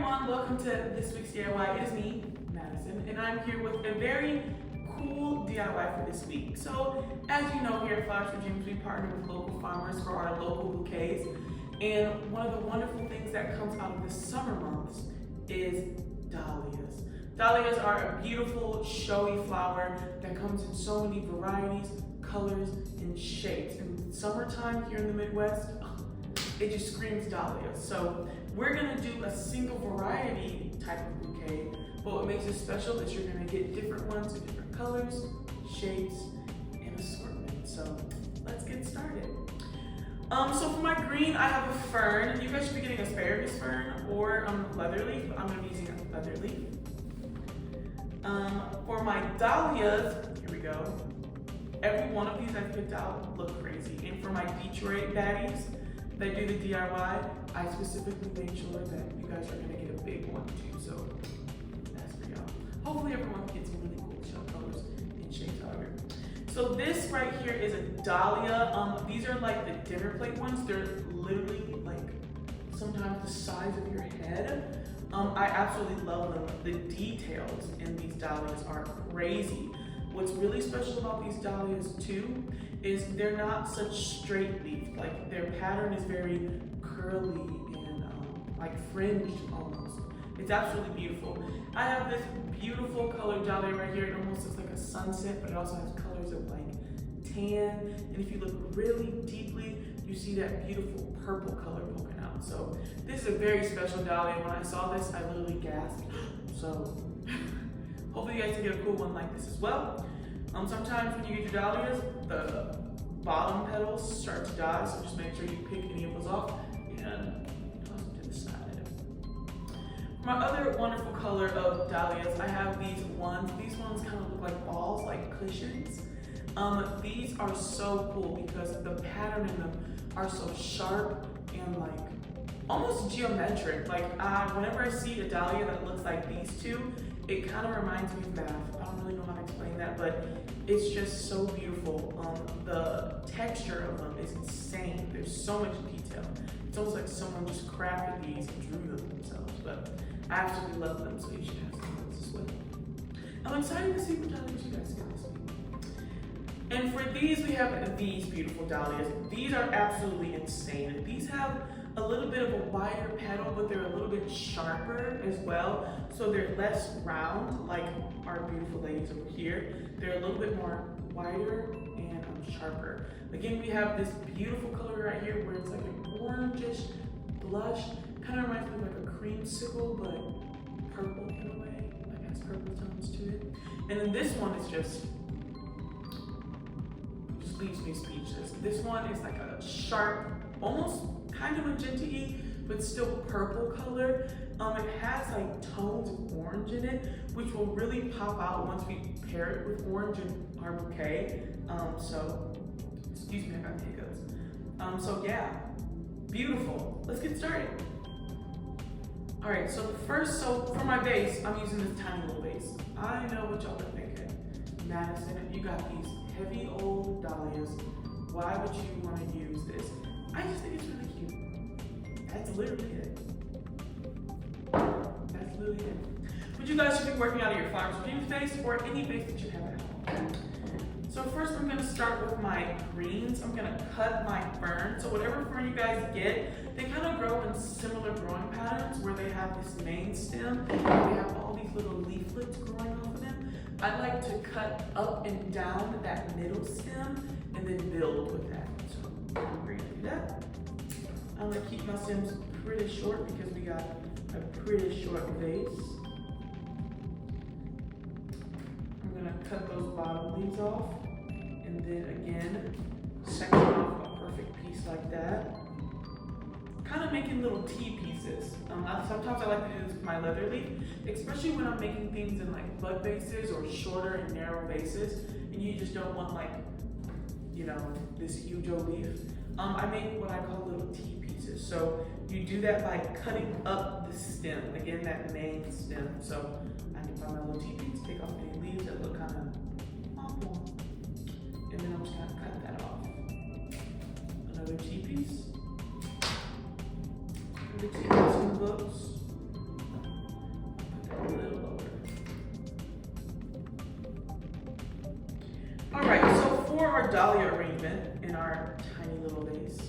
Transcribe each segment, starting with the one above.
everyone, welcome to this week's DIY. It is me, Madison, and I'm here with a very cool DIY for this week. So, as you know, here at Flowers for Dreams, we partner with local farmers for our local bouquets. And one of the wonderful things that comes out of the summer months is dahlias. Dahlias are a beautiful, showy flower that comes in so many varieties, colors, and shapes. In summertime here in the Midwest, it just screams dahlia. So we're gonna do a single variety type of bouquet, but what makes it special is you're gonna get different ones in different colors, shapes, and assortment. So let's get started. So for my green, I have a fern. You guys should be getting asparagus fern or leather leaf. I'm gonna be using a leather leaf. For my dahlias, here we go. Every one of these I've picked out look crazy. And for my Detroit baddies that do the DIY, I specifically made sure that you guys are gonna get a big one too. So that's for y'all. Hopefully everyone gets some really cool shell colors and shapes out of it. So this right here is a dahlia. These are like the dinner plate ones. They're literally like sometimes the size of your head. I absolutely love them. The details in these dahlias are crazy. What's really special about these dahlias too is they're not such straight leaf. Like their pattern is very curly and like fringed almost. It's absolutely beautiful. I have this beautiful colored dahlia right here. It almost looks like a sunset, but it also has colors of like tan. And if you look really deeply, you see that beautiful purple color poking out. So this is a very special dahlia. When I saw this, I literally gasped. So hopefully you guys can get a cool one like this as well. Sometimes when you get your dahlias, the bottom petals start to die, so just make sure you pick any of those off and toss them to the side. My other wonderful color of dahlias, I have these ones. These ones kind of look like balls, like cushions. These are so cool because the pattern in them are so sharp and like almost geometric. Like whenever I see a dahlia that looks like these two, it kind of reminds me of math. I don't really know how to explain that, but it's just so beautiful. The texture of them is insane. There's so much detail. It's almost like someone just crafted these and drew them themselves, but I absolutely love them, so you should have some of those as well. I'm excited to see what dahlias you guys get this week. And for these, we have these beautiful dahlias. These are absolutely insane. These have a little bit of a wider petal, but they're a little bit sharper as well. So they're less round, like our beautiful ladies over here. They're a little bit more wider and sharper. Again, we have this beautiful color right here where it's like an orangish blush. Kind of reminds me of like a creamsicle, but purple in a way. Like has purple tones to it. And then this one is just leaves me speechless. This one is like a sharp, almost kind of magenta-y, but still purple color. It has like tones of orange in it, which will really pop out once we pair it with orange in our bouquet. So, excuse me, I got hiccups. So yeah, beautiful. Let's get started. All right, so for my base, I'm using this tiny little base. I know what y'all are thinking. Madison, you got these heavy old dahlias. Why would you want to use this? I just think it's really cute. That's literally it. That's literally it. But you guys should be working out of your Flowers for Dreams base or any base that you have at home. So first I'm going to start with my greens. I'm going to cut my fern. So whatever fern you guys get, they kind of grow in similar growing patterns where they have this main stem and they have all these little leaflets growing off of them. I like to cut up and down that middle stem and then build with that. So I'm going to do that. I'm going to keep my stems pretty short because we got a pretty short vase. I'm going to cut those bottom leaves off and then again section off a perfect piece like that. Kind of making little T pieces. Sometimes I like to do this with my leather leaf, especially when I'm making things in like bud bases or shorter and narrow bases, and you just don't want like, you know, this huge old leaf. I make what I call little T pieces. So you do that by cutting up the stem, again that main stem. So I can find my little T piece, take off any leaves that look kind of awful, and then I'm just gonna cut that off. Another T piece. The T piece in the books. our dahlia arrangement in our tiny little vase,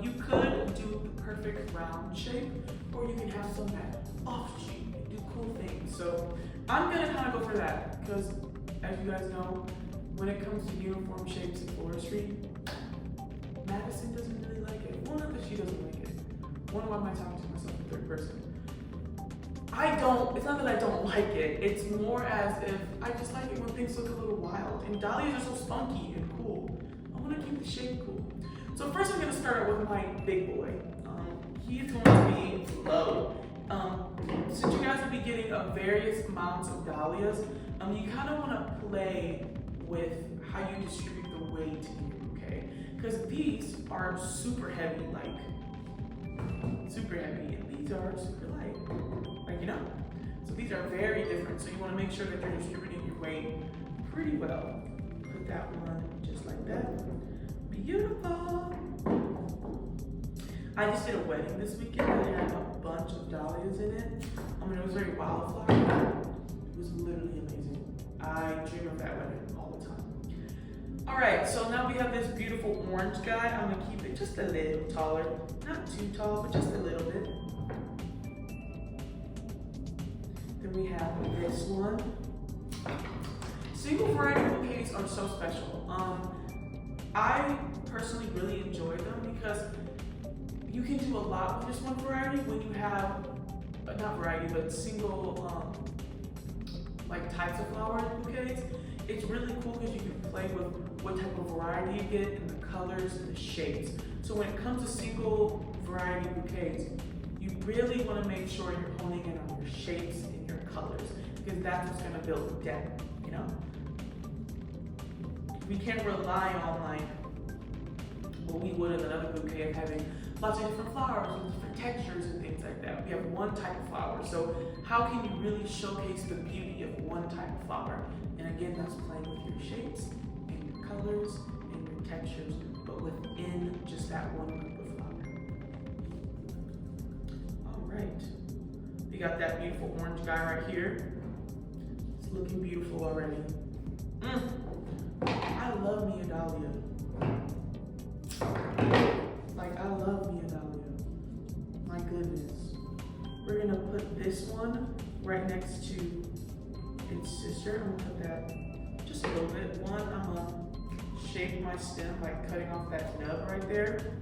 you could do the perfect round shape, or you can have some that off shape and do cool things. So I'm gonna kind of go for that because, as you guys know, when it comes to uniform shapes in floristry, Madison doesn't really like it. Well, not that she doesn't like it. Wonder why am I talking to myself in third person? It's not that I don't like it. It's more as if I just like it when things look a little wild. And dahlias are so spunky and cool. I want to keep the shape cool. So first I'm going to start out with my big boy. He's going to be low. Since you guys will be getting various amounts of dahlias, you kind of want to play with how you distribute the weight in your bouquet. Because these are super heavy, and these are super light, So these are very different. So you want to make sure that you're distributing your weight pretty well. Put that one just like that. Beautiful. I just did a wedding this weekend that had a bunch of dahlias in it. It was very wildflower. It was literally amazing. I dream of that wedding all the time. All right, so now we have this beautiful orange guy. I'm gonna keep it just a little taller. Not too tall, but just a little bit. Then we have this one. Single variety bouquets are so special. I personally really enjoy them because you can do a lot with just one variety when you have, not variety, but single types of flower bouquets. It's really cool because you can play with what type of variety you get and the colors and the shapes. So when it comes to single variety bouquets, you really want to make sure you're honing in on your shapes and your colors because that's what's going to build depth, We can't rely on what we would in another bouquet of having lots of different flowers with different textures and things like that. We have one type of flower. So how can you really showcase the beauty of one type of flower? And again, that's playing with your shapes and your colors and your textures, but within just that one group of flower. All right. We got that beautiful orange guy right here. It's looking beautiful already. I love me a dahlia. I love me a dahlia. My goodness. We're gonna put this one right next to its sister. I'm gonna put that just a little bit. One, I'm gonna shape my stem by cutting off that nub right there.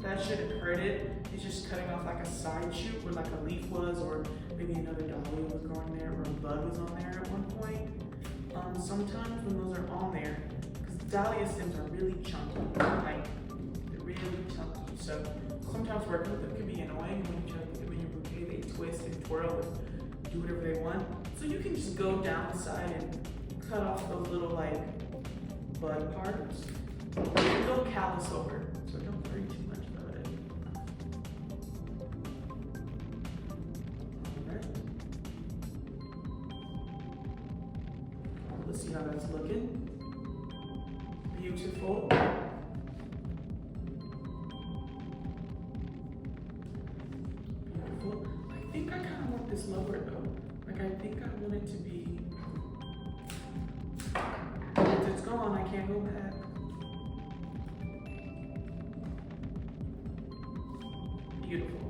That shouldn't hurt it. It's just cutting off like a side shoot where like a leaf was, or maybe another dahlia was growing there, or a bud was on there at one point. Sometimes when those are on there, because dahlia stems are really chunky, they're really chunky. So sometimes working with them can be annoying. When you try to put them in your bouquet, they twist and twirl and do whatever they want. So you can just go down the side and cut off those little bud parts. They'll callus over, so don't worry too much about it. Alright. Let's see how that's looking. Beautiful. I think I kind of want this lower though. I think I want it to be, if it's gone, I can't go back. Beautiful.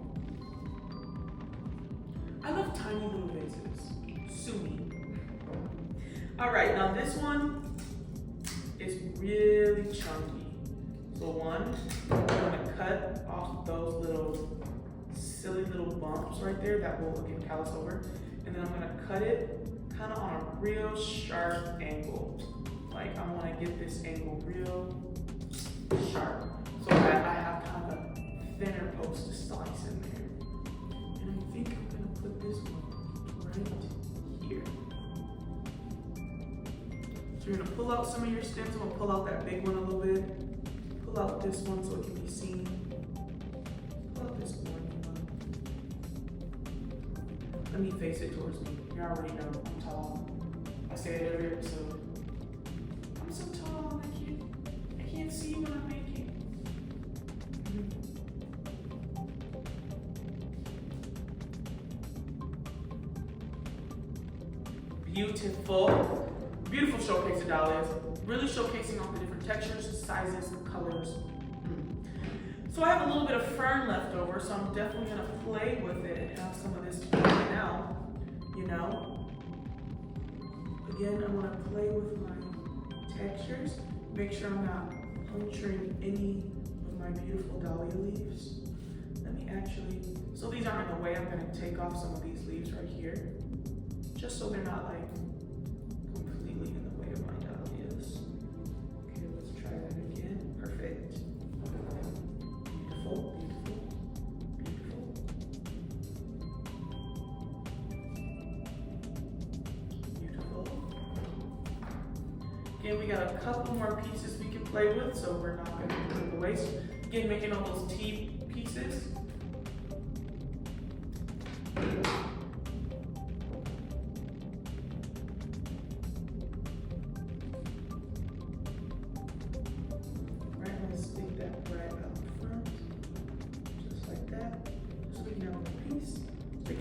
I love tiny little vases. Sue me. All right, now this one is really chunky. So one, I'm gonna cut off those little silly little bumps right there that will get callus over. And then I'm gonna cut it kind of on a real sharp angle. I wanna get this angle real sharp so that I have kind of a thinner post to slice in there. And I think I'm gonna put this one right here. So you're gonna pull out some of your stems. I'm gonna pull out that big one a little bit. Pull out this one so it can be seen. Pull out this one. Let me face it towards me. You already know I'm tall. I say it every episode. I'm so tall, I can't see what I'm making. Beautiful. Beautiful showcase of dahlias. Really showcasing all the different textures, sizes, colors. So I have a little bit of fern left over, so I'm definitely gonna play with it and have some of this right now, you know. Again, I wanna play with my textures, make sure I'm not puncturing any of my beautiful dahlia leaves. Let me actually, so these aren't in the way, I'm gonna take off some of these leaves right here, just so they're not like completely in the way of my dahlias. Okay, let's try that again. Perfect. Beautiful, beautiful, beautiful. Beautiful. Again, we got a couple more pieces we can play with, so we're not gonna put it to waste. Again, making all those T pieces.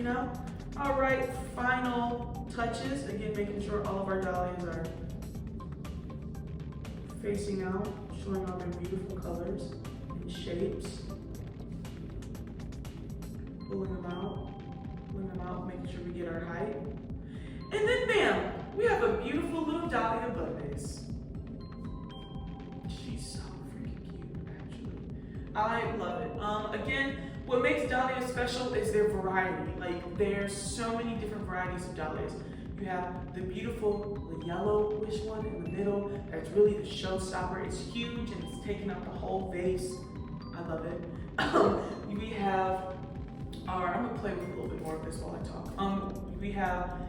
Out. All right, final touches. Again, making sure all of our dahlias are facing out, showing all their beautiful colors and shapes. Pulling them out, making sure we get our height. And then bam, we have a beautiful little dahlia bud base. She's so freaking cute, actually. I love it. Again, what makes dahlias special is their variety. Like, there's so many different varieties of dahlias. You have the beautiful yellowish one in the middle. That's really the showstopper. It's huge and it's taking up the whole vase. I love it. We have our, I'm gonna play with a little bit more of this while I talk. We have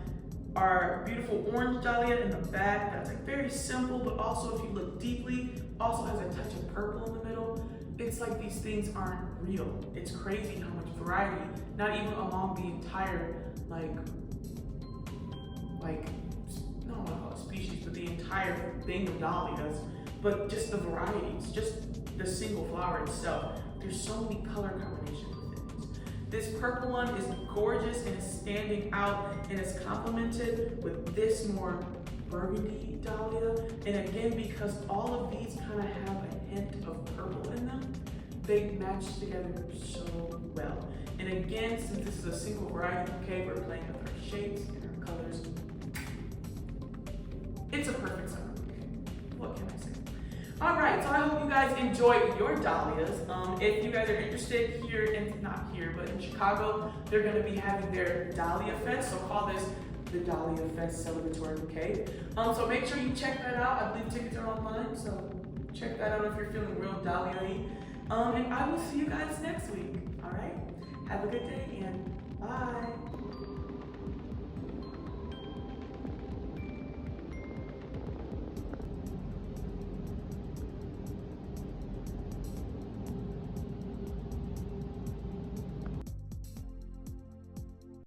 our beautiful orange dahlia in the back. That's like very simple, but also if you look deeply, also has a touch of purple in the middle. It's like these things aren't real. It's crazy how much variety, not even along the entire, no, I don't want to call it species, but the entire thing of dahlias, but just the varieties, just the single flower itself. There's so many color combinations within this. This purple one is gorgeous and is standing out and is complemented with this more burgundy dahlia. And again, because all of these kind of have a hint of purple in them, they match together so well. And again, since this is a single variety, okay, we're playing with our shapes and our colors. It's a perfect summer bouquet. What can I say? All right, so I hope you guys enjoyed your dahlias. If you guys are interested here in, not here, but in Chicago, they're gonna be having their Dahlia Fest, so call this the Dahlia Fest Celebratory Bouquet. So make sure you check that out. I believe tickets are online, so check that out if you're feeling real dahlia-y. And I will see you guys next week, all right? Have a good day and bye.